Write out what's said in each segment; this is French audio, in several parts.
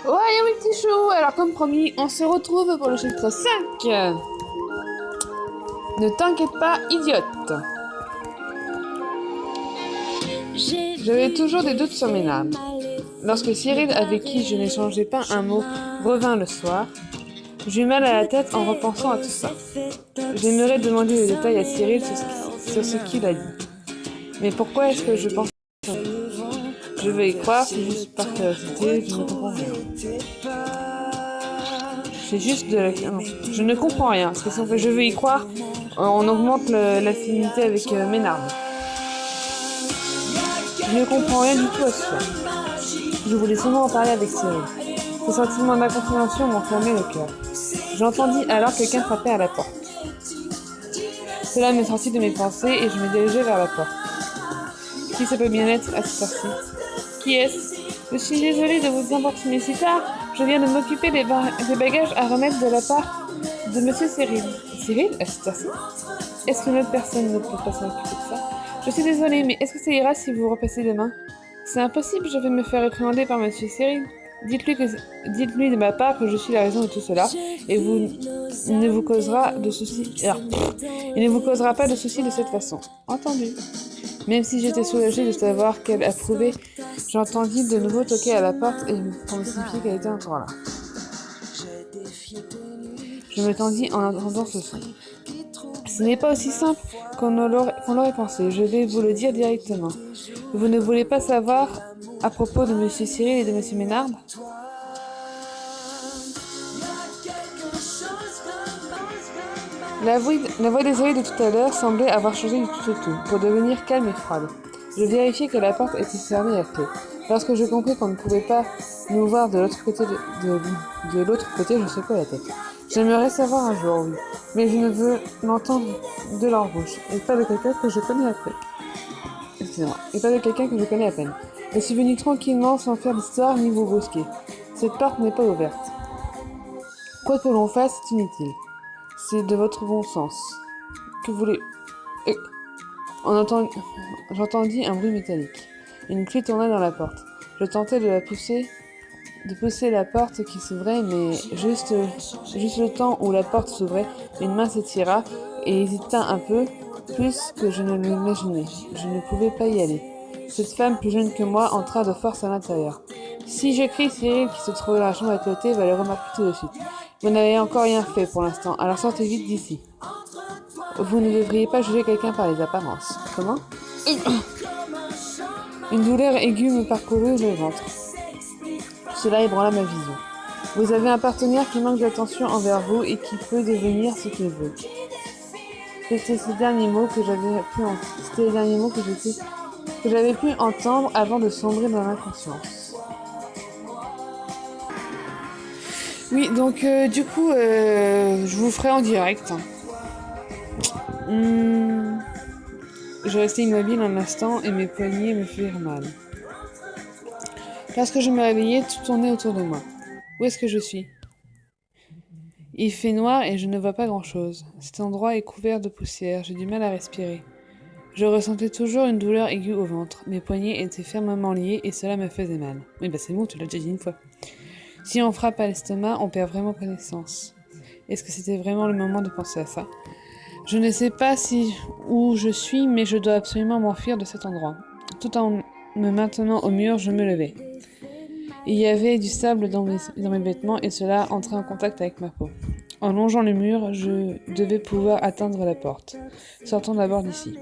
Ouais, mes petits choux. Alors, comme promis, on se retrouve pour le chapitre 5. Ne t'inquiète pas, idiote. J'avais toujours des doutes sur mes names. Lorsque Cyril, avec qui je n'échangeais pas un mot, revint le soir, j'eus mal à la tête en repensant à tout ça. J'aimerais demander des détails à Cyril sur ce qu'il a dit. Mais pourquoi est-ce que je pense à ça? Je veux y croire, c'est juste par curiosité, je ne comprends rien. C'est juste de la... Non, je ne comprends rien. Parce que si on fait je veux y croire, on augmente l'affinité avec Ménard. Je ne comprends rien du tout à cela. Je voulais seulement en parler avec Cyril. Ce sentiment d'incompréhension m'enflammait le cœur. J'entendis alors quelqu'un frapper à la porte. Cela me sortit de mes pensées et je me dirigeai vers la porte. Qui ça peut bien être à cette heure-ci? Qui est-ce? Je suis désolée de vous importuner si tard. Je viens de m'occuper des bagages à remettre de la part de Monsieur Cyril. Cyril, à cette heure-ci? Est-ce qu'une autre personne ne peut pas s'occuper de ça? Je suis désolée, mais est-ce que ça ira si vous repassez demain? C'est impossible, je vais me faire réprimander par Monsieur Cyril. Dites-lui de ma part que je suis la raison de tout cela, et il ne vous causera de soucis. Il ne vous causera pas de soucis de cette façon. Entendu. Même si j'étais soulagée de savoir qu'elle approuvait, j'entendis de nouveau toquer à la porte et pour me signifier qu'elle était encore là. Je me tendis en entendant ce son. Ce n'est pas aussi simple qu'on l'aurait pensé. Je vais vous le dire directement. Vous ne voulez pas savoir à propos de M. Cyril et de M. Ménard? La voix désolée de tout à l'heure semblait avoir changé du tout au tout, pour devenir calme et froide. Je vérifiai que la porte était fermée à clé. Lorsque je compris qu'on ne pouvait pas nous voir de l'autre côté de l'autre côté, je secouai la tête. J'aimerais savoir un jour, oui, mais je ne veux l'entendre de leur bouche, et pas de quelqu'un que je connais à peine. Excusez-moi, et pas de quelqu'un que je connais à peine. Je suis venu tranquillement, sans faire d'histoire ni vous brusquer. Cette porte n'est pas ouverte. Quoi que l'on fasse, c'est inutile. C'est de votre bon sens. Que voulez... J'entendis un bruit métallique. Une clé tourna dans la porte. Je tentais de pousser la porte qui s'ouvrait, mais juste le temps où la porte s'ouvrait, une main s'étira et hésita un peu, plus que je ne l'imaginais. Je ne pouvais pas y aller. Cette femme plus jeune que moi entra de force à l'intérieur. Si je crie, Cyril, qui se trouvait dans la chambre à côté, va le remarquer tout de suite. Vous n'avez encore rien fait pour l'instant, alors sortez vite d'ici. Vous ne devriez pas juger quelqu'un par les apparences. Comment? Une douleur aiguë me parcourut le ventre. Cela ébranla ma vision. Vous avez un partenaire qui manque d'attention envers vous et qui peut devenir ce qu'il veut. C'était ces derniers mots que j'avais pu entendre avant de sombrer dans l'inconscience. Oui, donc du coup, je vous ferai en direct. Je restais immobile un instant et mes poignets me firent mal. Lorsque je me réveillai, tout tournait autour de moi. Où est-ce que je suis? Il fait noir et je ne vois pas grand-chose. Cet endroit est couvert de poussière, j'ai du mal à respirer. Je ressentais toujours une douleur aiguë au ventre. Mes poignets étaient fermement liés et cela me faisait mal. Oui, bah c'est bon, tu l'as déjà dit une fois. Si on frappe à l'estomac, on perd vraiment connaissance. Est-ce que c'était vraiment le moment de penser à ça? Je ne sais pas où je suis, mais je dois absolument m'enfuir de cet endroit. Tout en me maintenant au mur, je me levai. Il y avait du sable dans mes vêtements et cela entrait en contact avec ma peau. En longeant le mur, je devais pouvoir atteindre la porte. Sortons d'abord d'ici.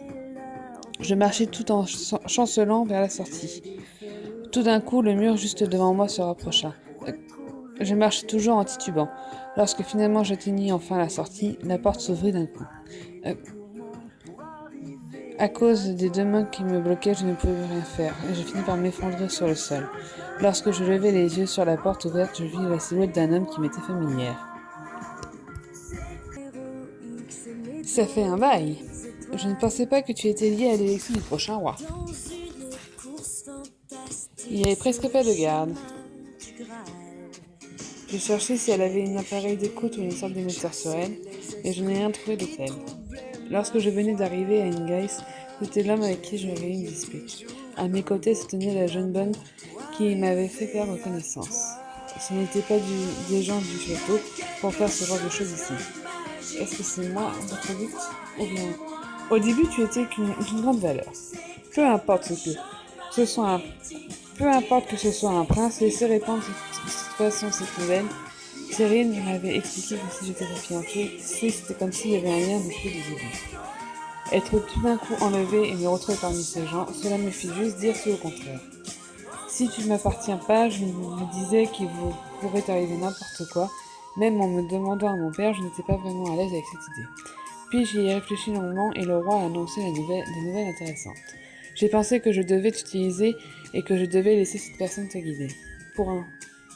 Je marchais tout en chancelant vers la sortie. Tout d'un coup, le mur juste devant moi se rapprocha. Je marchais toujours en titubant. Lorsque finalement j'atteignis enfin la sortie, la porte s'ouvrit d'un coup. À cause des deux mains qui me bloquaient, je ne pouvais rien faire, et je finis par m'effondrer sur le sol. Lorsque je levai les yeux sur la porte ouverte, je vis la silhouette d'un homme qui m'était familière. Ça fait un bail. Je ne pensais pas que tu étais lié à l'élection du prochain roi. Il n'y avait presque pas de garde. Je cherchais si elle avait un appareil d'écoute ou une sorte d'émetteur sur elle, et je n'ai rien trouvé de tel. Lorsque je venais d'arriver à Ingais, c'était l'homme avec qui j'aurais eu une dispute. À mes côtés se tenait la jeune bonne qui m'avait fait perdre connaissance. ce n'était pas des gens du château pour faire ce genre de choses ici. Est-ce que c'est moi votre but? Ou bien... Au début, tu étais d'une grande valeur. Peu importe ce soit un... Peu importe que ce soit un prince, laissez répandre de cette façon cette nouvelle. Cyril m'avait expliqué que si j'étais sa fiancée, c'était comme s'il y avait un lien depuis le début. Être tout d'un coup enlevé et me retrouver parmi ces gens, cela me fit juste dire tout au contraire. Si tu ne m'appartiens pas, je me disais qu'il vous pourrait arriver n'importe quoi. Même en me demandant à mon père, je n'étais pas vraiment à l'aise avec cette idée. Puis j'y ai réfléchi longuement et le roi a annoncé des nouvelles intéressantes. J'ai pensé que je devais t'utiliser et que je devais laisser cette personne te guider.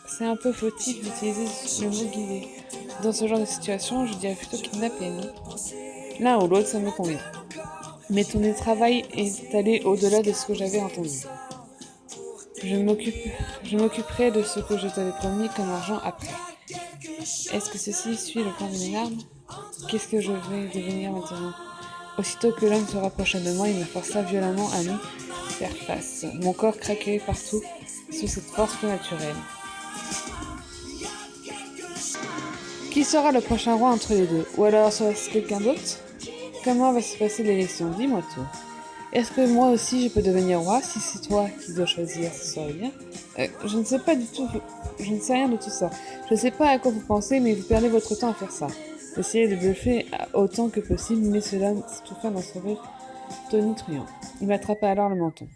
C'est un peu fautif d'utiliser le mot guider. Dans ce genre de situation, je dirais plutôt kidnapper, non? L'un ou l'autre, ça me convient. Mais ton travail est allé au-delà de ce que j'avais entendu. Je m'occuperai de ce que je t'avais promis comme argent après. Est-ce que ceci suit le plan de mes larmes? Qu'est-ce que je vais devenir maintenant? Aussitôt que l'homme se rapprocha de moi, il me força violemment à lui faire face. Mon corps craquait partout sous cette force peu naturelle. Qui sera le prochain roi entre les deux? Ou alors sera-ce quelqu'un d'autre? Comment va se passer l'élection? Dis-moi tout. Est-ce que moi aussi je peux devenir roi? Si c'est toi qui dois choisir, ce serait bien. Je ne sais pas du tout, je ne sais rien de tout ça. Je ne sais pas à quoi vous pensez, mais vous perdez votre temps à faire ça. Essayez de bluffer autant que possible, mais cela s'étouffa dans son rire tonitruant. Il m'attrapa alors le menton.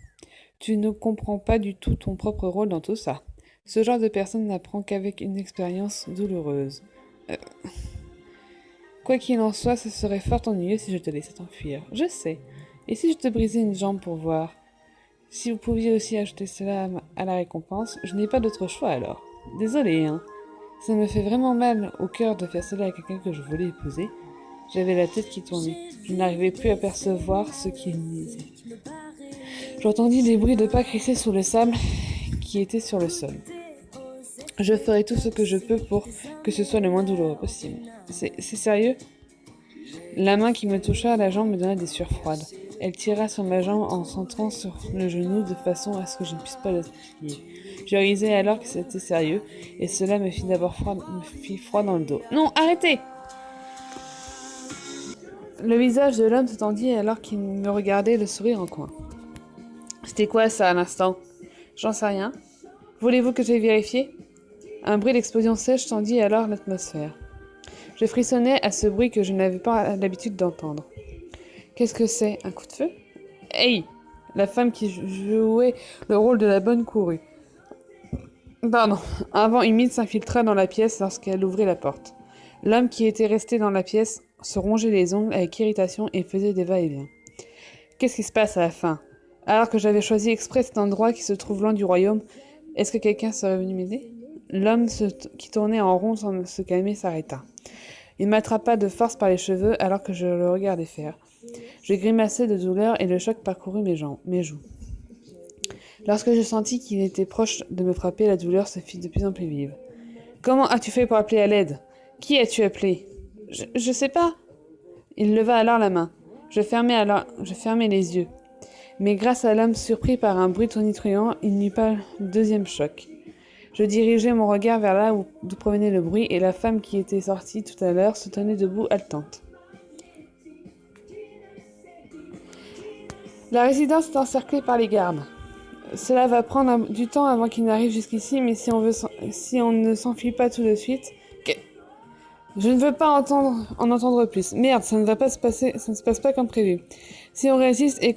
Tu ne comprends pas du tout ton propre rôle dans tout ça. Ce genre de personne n'apprend qu'avec une expérience douloureuse. Quoi qu'il en soit, ce serait fort ennuyeux si je te laissais t'enfuir. Je sais. Et si je te brisais une jambe pour voir? Si vous pouviez aussi ajouter cela à la récompense, je n'ai pas d'autre choix alors. Désolé, hein. Ça me fait vraiment mal au cœur de faire cela à quelqu'un que je voulais épouser. J'avais la tête qui tournait. Je n'arrivais plus à percevoir ce qui me disait. J'entendis des bruits de pas crisser sous le sable qui était sur le sol. Je ferai tout ce que je peux pour que ce soit le moins douloureux possible. C'est sérieux? La main qui me toucha à la jambe me donna des sueurs froides. Elle tira sur ma jambe en centrant sur le genou de façon à ce que je ne puisse pas le plier. Je réalisai alors que c'était sérieux, et cela me fit d'abord froid dans le dos. Non, arrêtez! Le visage de l'homme se tendit alors qu'il me regardait, le sourire en coin. C'était quoi ça à l'instant? J'en sais rien. Voulez-vous que j'aille vérifier? Un bruit d'explosion sèche tendit alors l'atmosphère. Je frissonnais à ce bruit que je n'avais pas l'habitude d'entendre. Qu'est-ce que c'est? Un coup de feu? Hey! La femme qui jouait le rôle de la bonne courut. Pardon. Un vent humide s'infiltra dans la pièce lorsqu'elle ouvrit la porte. L'homme qui était resté dans la pièce se rongeait les ongles avec irritation et faisait des va-et-vient. Qu'est-ce qui se passe à la fin? Alors que j'avais choisi exprès cet endroit qui se trouve loin du royaume, est-ce que quelqu'un serait venu m'aider? L'homme qui tournait en rond sans se calmer s'arrêta. Il m'attrapa de force par les cheveux alors que je le regardais faire. Je grimaçai de douleur et le choc parcourut mes joues. Lorsque je sentis qu'il était proche de me frapper, la douleur se fit de plus en plus vive. Comment as-tu fait pour appeler à l'aide? Qui as-tu appelé? Je sais pas. Il leva alors la main. Je fermai les yeux. Mais grâce à l'homme surpris par un bruit tonitruant, il n'y eut pas le deuxième choc. Je dirigeai mon regard vers là d'où provenait le bruit et la femme qui était sortie tout à l'heure se tenait debout haletante. La résidence est encerclée par les gardes. Cela va prendre du temps avant qu'ils n'arrivent jusqu'ici, mais si on ne s'enfuit pas tout de suite... Je ne veux pas en entendre plus. Merde, ça ne se passe pas comme prévu. Si on résiste et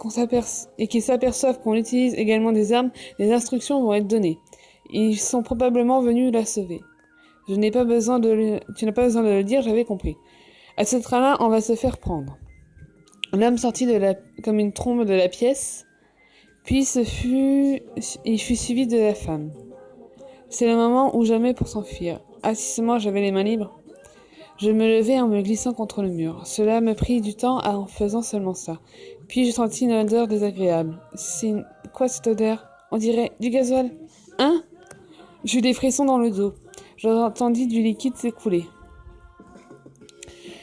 qu'ils s'aperçoivent qu'on utilise également des armes, les instructions vont être données. Ils sont probablement venus la sauver. Tu n'as pas besoin de le dire, j'avais compris. À ce train-là, on va se faire prendre. L'homme sortit comme une trombe de la pièce, puis il fut suivi de la femme. C'est le moment ou jamais pour s'enfuir. Assistement, j'avais les mains libres. Je me levai en me glissant contre le mur. Cela me prit du temps en faisant seulement ça. Puis je sentis une odeur désagréable. Quoi cette odeur? On dirait du gasoil. Hein? J'eus des frissons dans le dos. J'entendis du liquide s'écouler.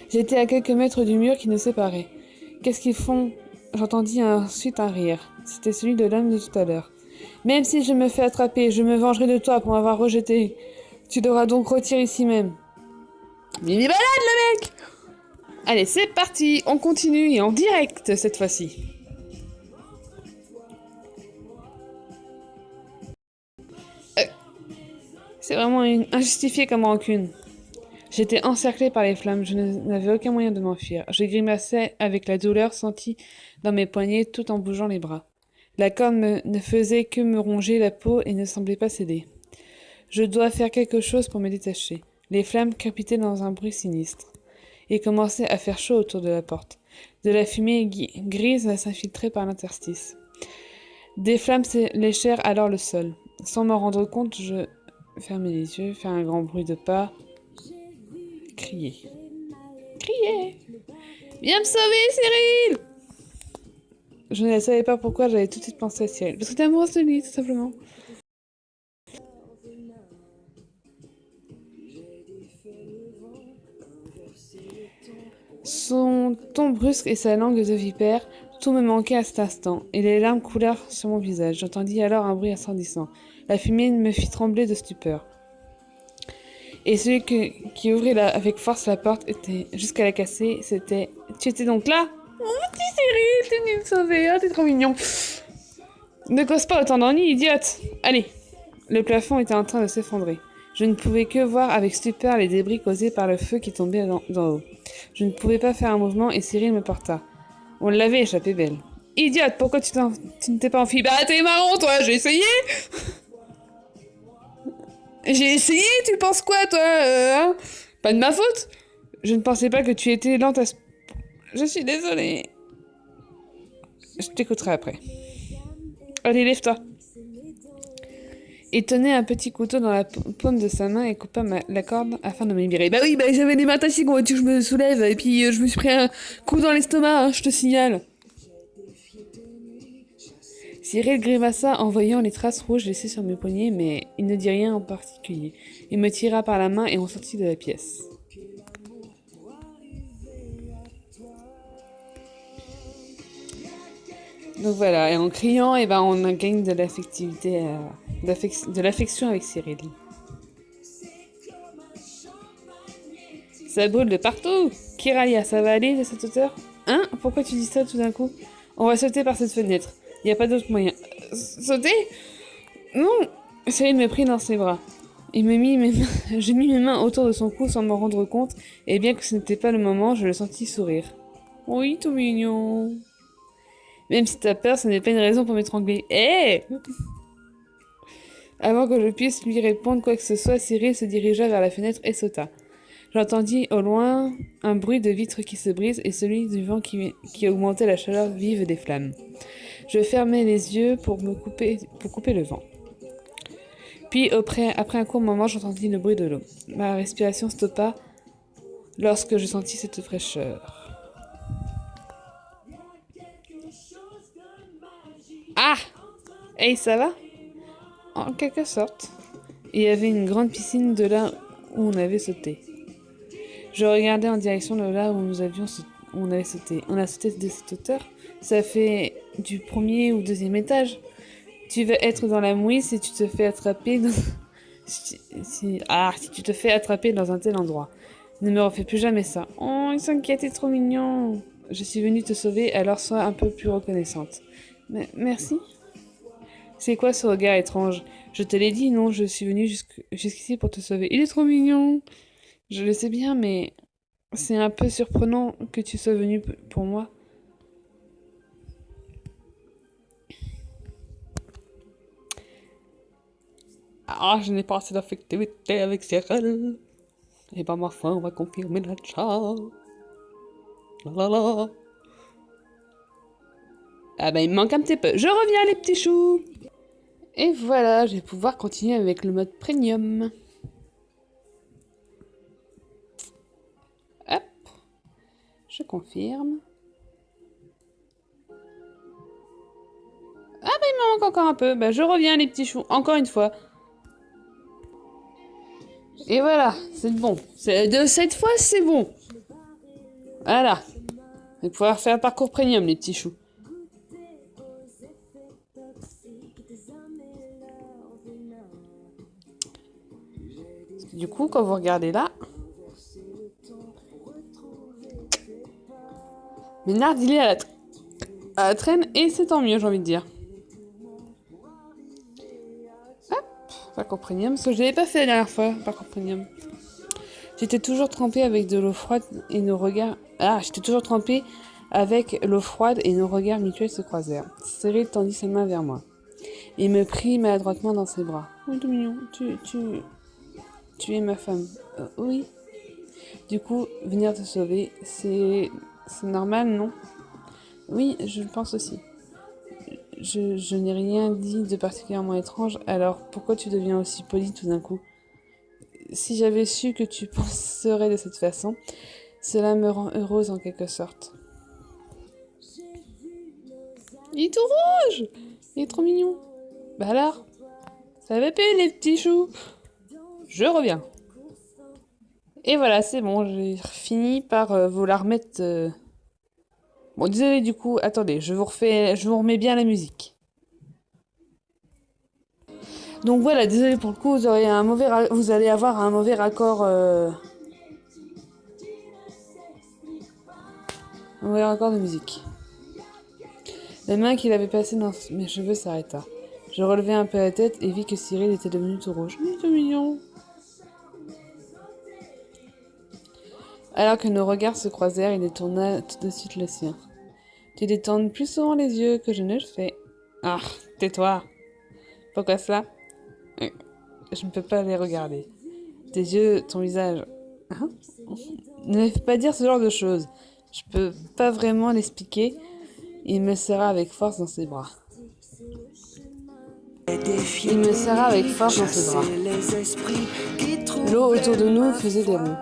J'étais à quelques mètres du mur qui nous séparait. Qu'est-ce qu'ils font? J'entendis ensuite un rire. C'était celui de l'homme de tout à l'heure. Même si je me fais attraper, je me vengerai de toi pour m'avoir rejeté. Tu devras donc retirer ici même. Mais il est malade, le mec! Allez, c'est parti, on continue et en direct cette fois-ci. C'est vraiment injustifié comme rancune. J'étais encerclée par les flammes, je n'avais aucun moyen de m'enfuir. Je grimaçais avec la douleur sentie dans mes poignets tout en bougeant les bras. La corde ne faisait que me ronger la peau et ne semblait pas céder. Je dois faire quelque chose pour me détacher. Les flammes crépitaient dans un bruit sinistre. Il commençait à faire chaud autour de la porte. De la fumée grise s'infiltrait par l'interstice. Des flammes léchèrent alors le sol. Sans m'en rendre compte, je fermais les yeux, faire un grand bruit de pas, crier. Crier! Viens me sauver, Cyril! Je ne savais pas pourquoi, j'avais tout de suite pensé à Cyril. Parce que t'es amoureuse de lui, tout simplement. Son ton brusque et sa langue de vipère, tout me manquait à cet instant, et les larmes coulèrent sur mon visage. J'entendis alors un bruit assourdissant. La fumée me fit trembler de stupeur. Et celui qui ouvrit avec force la porte était jusqu'à la casser, c'était... Tu étais donc là? Oh, petit Cyril, t'es venu me sauver, oh, t'es trop mignon. Ne cause pas autant d'ennuis, idiote. Allez. Le plafond était en train de s'effondrer. Je ne pouvais que voir avec stupeur les débris causés par le feu qui tombait d'en haut. Je ne pouvais pas faire un mouvement et Cyril me porta. On l'avait échappé belle. Idiote, pourquoi tu ne t'es pas enfui? Bah t'es marrant toi, j'ai essayé. J'ai essayé, tu penses quoi toi hein? Pas de ma faute. Je ne pensais pas que tu étais lente à Je suis désolée. Je t'écouterai après. Allez, lève-toi. Il tenait un petit couteau dans la paume de sa main et coupa la corde afin de me libérer. Bah oui, bah j'avais les mains tassées, comment tu que je me soulève? Et puis je me suis pris un coup dans l'estomac, hein, je te signale. Cyril grimaça en voyant les traces rouges laissées sur mes poignets, mais il ne dit rien en particulier. Il me tira par la main et on sortit de la pièce. Donc voilà, et en criant, et ben on gagne de l'affectivité, de l'affection avec Cyril. Ça brûle de partout. Kiralia, ça va aller de cette hauteur? Hein? Pourquoi tu dis ça tout d'un coup? On va sauter par cette fenêtre. Il n'y a pas d'autre moyen. Sauter? Non. Cyril me prit dans ses bras. Il me mit mes mains... J'ai mis mes mains autour de son cou sans m'en rendre compte, et bien que ce n'était pas le moment, je le sentis sourire. Oui, tout mignon. Même si t'as peur, ce n'est pas une raison pour m'étrangler. Hé! Avant que je puisse lui répondre quoi que ce soit, Cyril se dirigea vers la fenêtre et sauta. J'entendis au loin un bruit de vitres qui se brisent et celui du vent qui augmentait la chaleur vive des flammes. Je fermai les yeux pour couper le vent. Puis, après un court moment, j'entendis le bruit de l'eau. Ma respiration stoppa lorsque je sentis cette fraîcheur. Ah! Hey, ça va? En quelque sorte. Il y avait une grande piscine de là où on avait sauté. Je regardais en direction de là où on avait sauté. On a sauté de cette hauteur. Ça fait du premier ou deuxième étage. Tu vas être dans la mouise si tu te fais attraper dans... si tu te fais attraper dans un tel endroit. Ne me refais plus jamais ça. Oh, il s'inquiète, t'es trop mignon. Je suis venue te sauver, alors sois un peu plus reconnaissante. Mais merci. C'est quoi ce regard étrange? Je te l'ai dit, non, je suis venue jusqu'ici pour te sauver. Il est trop mignon. Je le sais bien, mais c'est un peu surprenant que tu sois venu pour moi. Ah, je n'ai pas assez d'affectivité avec Cyril. Et ben ma foi, on va confirmer la chat. La la la. Ah ben il me manque un petit peu. Je reviens les petits choux. Et voilà, je vais pouvoir continuer avec le mode premium. Hop. Je confirme. Ah ben il me manque encore un peu. Ben je reviens les petits choux, encore une fois. Et voilà, c'est bon. De cette fois, c'est bon. Voilà. Vous allez pouvoir faire un parcours premium, les petits choux. Du coup, quand vous regardez là, Ménard, il est à la traîne et c'est tant mieux, j'ai envie de dire. Hop, pas comprenium, parce que je l'avais pas fait la dernière fois, pas comprenium. J'étais toujours trempée avec de l'eau froide et nos regards... Ah, j'étais toujours trempée avec l'eau froide et nos regards mutuels se croisèrent. Cyril tendit sa main vers moi. Il me prit maladroitement dans ses bras. Oh, tout mignon, tu es ma femme. Oui. Du coup, venir te sauver, c'est normal, non? Oui, je le pense aussi. Je n'ai rien dit de particulièrement étrange, alors pourquoi tu deviens aussi poli tout d'un coup? Si j'avais su que tu penserais de cette façon, cela me rend heureuse en quelque sorte. Il est tout rouge! Il est trop mignon. Bah alors, ça va plus les petits choux? Je reviens. Et voilà, c'est bon, j'ai fini par vous la remettre. Bon, désolé du coup, attendez, je vous remets bien la musique. Donc voilà, désolé pour le coup, vous allez avoir un mauvais raccord, un mauvais raccord de musique. La main qu'il avait passée dans mes cheveux s'arrêta. Je relevai un peu la tête et vis que Cyril était devenu tout rouge. Il est tout mignon. Alors que nos regards se croisèrent, il détourna tout de suite le sien. Tu détournes plus souvent les yeux que je ne le fais. Ah, tais-toi. Pourquoi cela? Je ne peux pas les regarder. Tes yeux, ton visage. Hein? Ne fais pas dire ce genre de choses. Je peux pas vraiment l'expliquer. Il me serra avec force dans ses bras. Il me serra avec force dans ses bras. L'eau autour de nous faisait des ronds.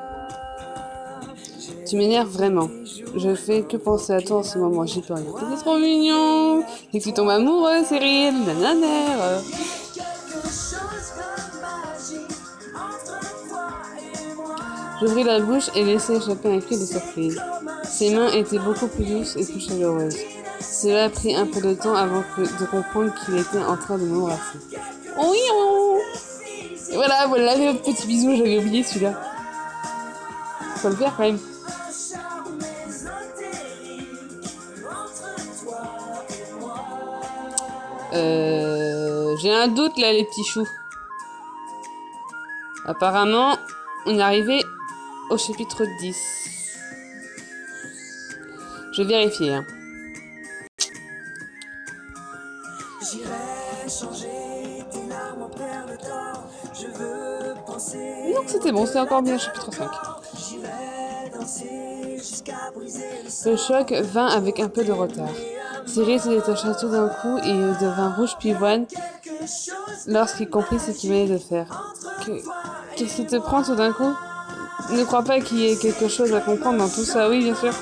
Tu m'énerves vraiment. Je fais que penser à toi en ce moment, j'y peux rien. C'est trop mignon. Et que tu tombes amoureux, Cyril. Nanana. J'ouvris la bouche et laissai échapper un cri de surprise. Ses mains étaient beaucoup plus douces et plus chaleureuses. Cela a pris un peu de temps avant de comprendre qu'il était en train de m'embrasser. Oui, oh. Et voilà, le petit bisou, j'avais oublié celui-là. Faut le faire quand même. J'ai un doute là, les petits choux. Apparemment, on est arrivé au chapitre 10. Je vais vérifier. Hein. Donc c'était bon, c'était encore bien, chapitre 5. Le choc vint avec un peu de retard. Cyril se détacha tout d'un coup et devint rouge pivoine lorsqu'il comprit ce qu'il venait de faire. Qu'est-ce qui te prend tout d'un coup? Ne crois pas qu'il y ait quelque chose à comprendre dans tout ça, oui bien sûr.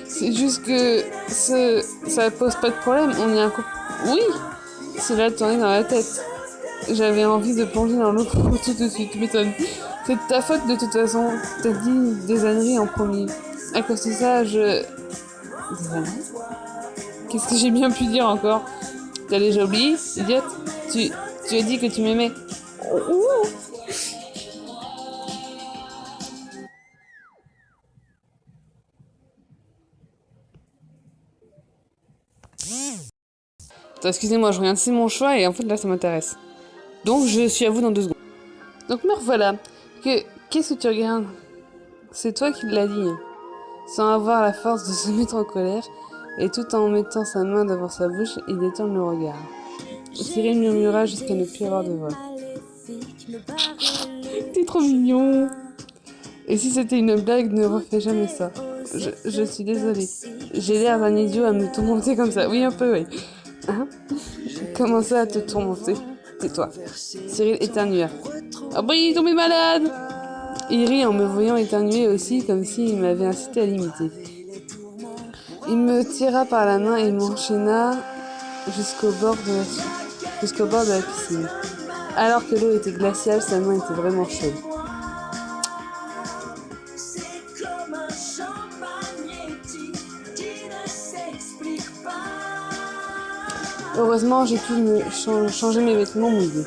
C'est juste que ça pose pas de problème, on est un couple. Oui, cela tournait dans la tête. J'avais envie de plonger dans l'eau tout de suite, m'étonne. C'est de ta faute de toute façon, t'as dit des âneries en premier. À cause de ça, Des âneries? Qu'est-ce que j'ai bien pu dire encore? T'as déjà oublié, idiote? Tu as dit que tu m'aimais. Attends, excusez-moi, je regarde, c'est mon choix et en fait là ça m'intéresse. Donc je suis à vous dans 2 secondes. Donc me revoilà. Qu'est-ce que tu regardes? C'est toi qui l'as dit. Hein. Sans avoir la force de se mettre en colère, et tout en mettant sa main devant sa bouche, il détourne le regard. Cyril murmura jusqu'à ne plus avoir de voix. T'es trop mignon. Et si c'était une blague, ne refais jamais ça. Je suis désolée. J'ai l'air d'un idiot à me tourmenter comme ça. Oui, un peu, oui. Hein? Comment ça à te tourmenter? Tais-toi. Cyril éternua. Ah bah il est tombé malade! Il rit en me voyant éternuer aussi, comme s'il m'avait incité à l'imiter. Il me tira par la main et m'enchaîna jusqu'au bord de la piscine. Alors que l'eau était glaciale, sa main était vraiment chaude. Heureusement, j'ai pu changer mes vêtements mouillés.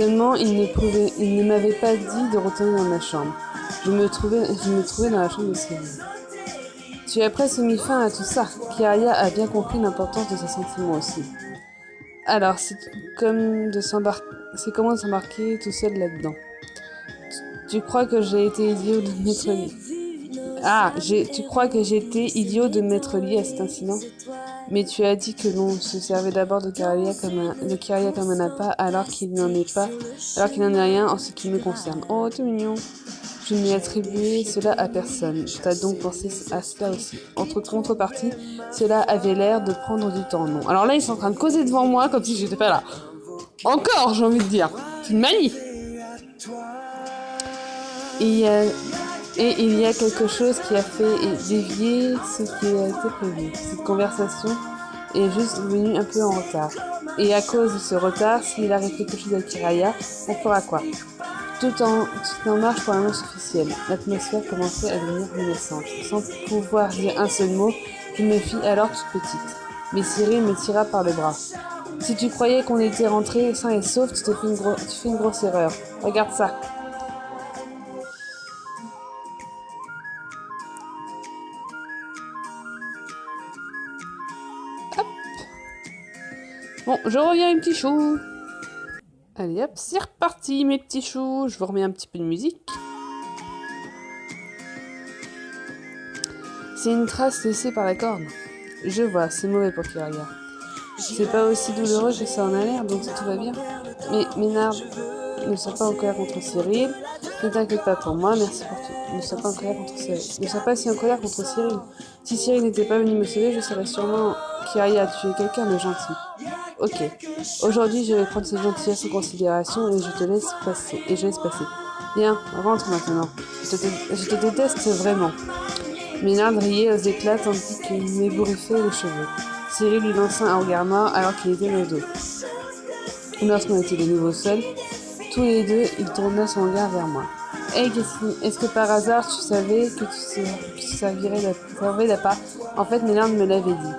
Seulement, il ne m'avait pas dit de retourner dans ma chambre. Je me trouvais dans la chambre de Cyril. Tu as presque mis fin à tout ça. Kiria a bien compris l'importance de ses sentiments aussi. Alors, c'est comment de s'embarquer tout seul là-dedans. Tu crois que j'ai été idiot de mettre tu crois que j'ai été idiot de m'être lié à cet incident? Mais tu as dit que l'on se servait d'abord de Kiria comme un appât, alors qu'il n'en est rien en ce qui me concerne. Oh, t'es mignon. Je n'ai attribué cela à personne. T'as donc pensé à cela aussi. Entre contrepartie, cela avait l'air de prendre du temps, non? Alors là, ils sont en train de causer devant moi comme si j'étais pas là. Encore, j'ai envie de dire. C'est une manie. Et il y a quelque chose qui a fait dévier ce qui a été prévu. Cette conversation est juste venue un peu en retard. Et à cause de ce retard, s'il arrive quelque chose à Kiria, on fera quoi? Tout en marche pour l'annonce officielle. L'atmosphère commençait à devenir menaçante. Sans pouvoir dire un seul mot, je me fis alors toute petite. Mais Cyril me tira par le bras. Si tu croyais qu'on était rentré sain et sauf, tu fais une grosse erreur. Regarde ça. Hop. Bon, je reviens, mes petits choux. Allez hop, c'est reparti mes petits choux. Je vous remets un petit peu de musique. C'est une trace laissée par la corne. Je vois, c'est mauvais pour Kiria. C'est pas aussi douloureux que ça en a l'air, donc tout va bien. Mais Ménard, ne sois pas en colère contre Cyril. Ne t'inquiète pas pour moi, merci pour tout. Ne sois pas en colère contre Cyril. Ne sois pas si en colère contre Cyril. Si Cyril n'était pas venu me sauver, je serais sûrement Kiria. Tu es quelqu'un de gentil. Ok. Aujourd'hui, je vais prendre cette gentillesse en considération et je laisse passer. Viens, rentre maintenant. Je te déteste vraiment. Ménard riait aux éclats tandis qu'il m'ébouriffait les cheveux. Cyril lui lança un regard noir alors qu'il était dans le dos. Lorsqu'on était de nouveau seuls, tous les deux, il tourna son regard vers moi. Hey, est-ce que par hasard tu savais que tu servais d'appât? En fait, Ménard me l'avait dit.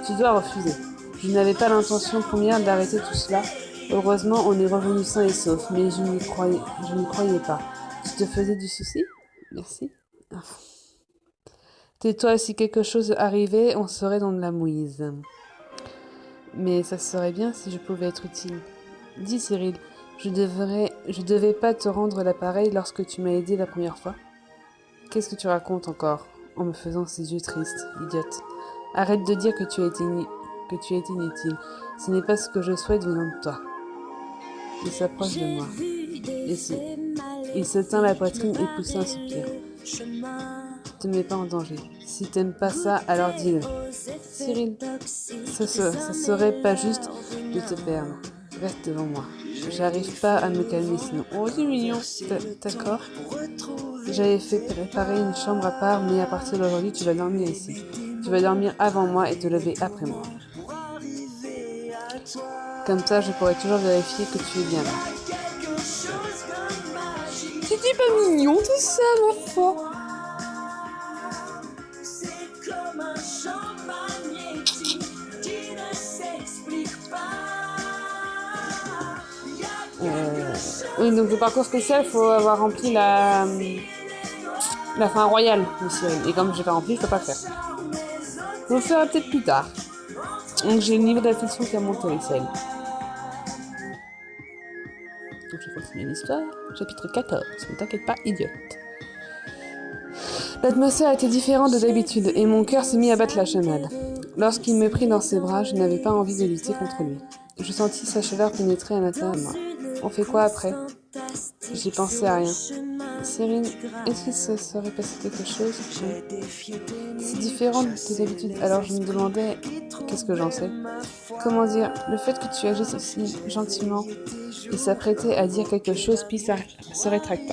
Tu dois refuser. Je n'avais pas l'intention première d'arrêter tout cela. Heureusement, on est revenu sain et sauf, mais je n'y croyais pas. Tu te faisais du souci? Merci. Tais-toi, si quelque chose arrivait, on serait dans de la mouise. Mais ça serait bien si je pouvais être utile. Dis Cyril, je devais pas te rendre l'appareil lorsque tu m'as aidé la première fois. Qu'est-ce que tu racontes encore, en me faisant ces yeux tristes, idiote? Arrête de dire que tu as été inutile. Ce n'est pas ce que je souhaite venant de toi. Il s'approche de moi. Il se tint la poitrine et poussa un soupir. Te mets pas en danger. Si t'aimes pas ça, alors dis-le. Cyril, ça serait pas juste de te perdre. Reste devant moi. J'arrive pas à me calmer sinon. Oh, c'est mignon. D'accord. J'avais fait préparer une chambre à part, mais à partir d'aujourd'hui, tu vas dormir ici. Tu vas dormir avant moi et te lever après moi. Comme ça, je pourrai toujours vérifier que tu es bien là. C'était pas mignon tout ça, ma foi. Oui, donc le parcours spécial, il faut avoir rempli la fin royale de Cyril. Et comme j'ai pas rempli, je peux pas le faire. Je le ferai peut-être plus tard. Donc j'ai le niveau d'affection qui a monté avec Cyril. Donc je continue l'histoire. Chapitre 14. Ne t'inquiète pas, idiote. L'atmosphère était différente de d'habitude et mon cœur s'est mis à battre la chamade. Lorsqu'il me prit dans ses bras, je n'avais pas envie de lutter contre lui. Je sentis sa chaleur pénétrer à l'intérieur de moi. On fait quoi après? J'ai pensé à rien. Cyril, est-ce qu'il se serait passé quelque chose? C'est différent de d'habitude, alors je me demandais qu'est-ce que j'en sais. Comment dire, le fait que tu agisses aussi gentiment et s'apprêtait à dire quelque chose, puis ça se rétracta.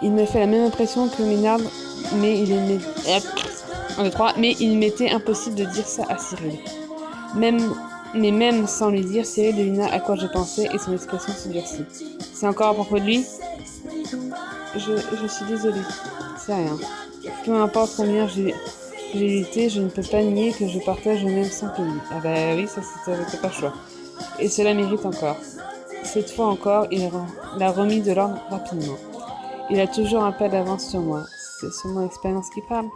Il me fait la même impression que Ménard, mais il m'était impossible de dire ça à Cyril. Même sans lui dire, Cyril devina à quoi je pensais et son expression se durcit. C'est encore à propos de lui? Je suis désolée. C'est rien. Peu importe combien j'ai lutté, je ne peux pas nier que je partage le même sang que lui. Ah bah oui, ça c'était pas le choix. Et cela mérite encore. Cette fois encore, il a remis de l'ordre rapidement. Il a toujours un pas d'avance sur moi. C'est seulement l'expérience qui parle.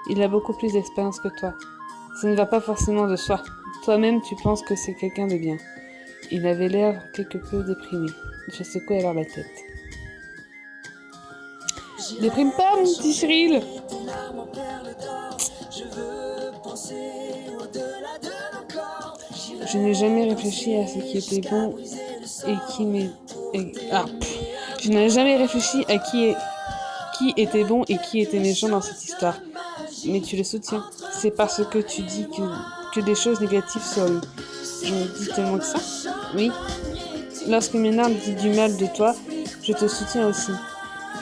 Il a beaucoup plus d'expérience que toi. Ça ne va pas forcément de soi. Toi-même, tu penses que c'est quelqu'un de bien. Il avait l'air quelque peu déprimé. Je secouai alors la tête. Déprime pas, mon petit Cyril. Je n'ai jamais réfléchi à ce qui était bon et qui m'est... Je n'ai jamais réfléchi à qui était bon et qui était méchant dans cette histoire. Mais tu le soutiens. C'est parce que tu dis que des choses négatives sur lui. Je me dis tellement que ça. Oui. Lorsque Ménard dit du mal de toi, je te soutiens aussi.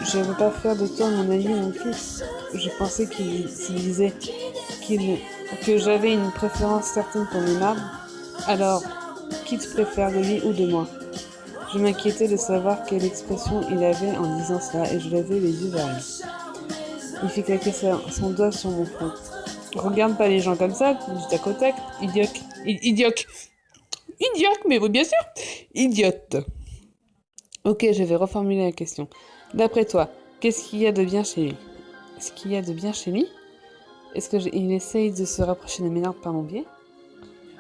Je ne veux pas faire de toi mon ami non plus. Je pensais qu'il disait que j'avais une préférence certaine pour Ménard. Alors, qui te préfère, de lui ou de moi? Je m'inquiétais de savoir quelle expression il avait en disant cela et je levais les yeux vers lui. Il fit claquer son doigt sur mon front. Regarde pas les gens comme ça, du tac au tac, idiote. Idiote, mais oui, bien sûr. Idiote. Ok, je vais reformuler la question. D'après toi, qu'est-ce qu'il y a de bien chez lui? Est-ce qu'il y a de bien chez lui? Est-ce qu'il essaye de se rapprocher de Ménard par mon biais?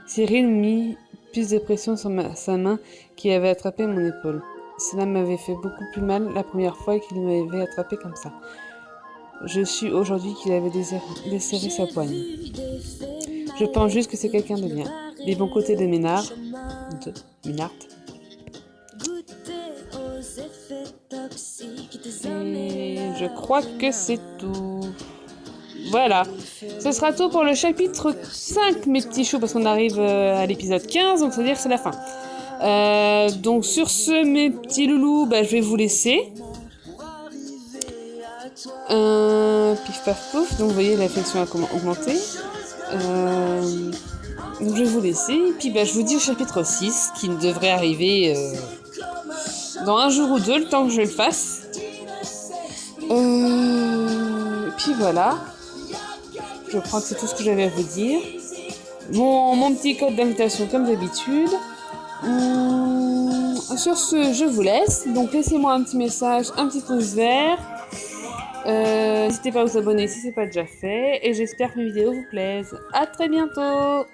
Cyril mit plus de pression sur sa main qui avait attrapé mon épaule. Cela m'avait fait beaucoup plus mal la première fois qu'il m'avait attrapé comme ça. Je suis aujourd'hui qu'il avait desserré sa poigne. Je pense juste que c'est quelqu'un de bien. Les bons côtés de Ménard. Et je crois que c'est tout. Voilà. Ce sera tout pour le chapitre 5, mes petits choux, parce qu'on arrive à l'épisode 15, donc ça veut dire que c'est la fin. Donc sur ce, mes petits loulous, je vais vous laisser. Pif paf pouf, donc vous voyez l'affection a augmenté. Donc je vais vous laisser, et puis je vous dis le chapitre 6, qui devrait arriver dans un jour ou deux, le temps que je le fasse. Et puis voilà. Je crois que c'est tout ce que j'avais à vous dire. Mon petit code d'invitation comme d'habitude. Sur ce, je vous laisse. Donc laissez-moi un petit message, un petit pouce vert. N'hésitez pas à vous abonner si ce n'est pas déjà fait. Et j'espère que mes vidéos vous plaisent. À très bientôt!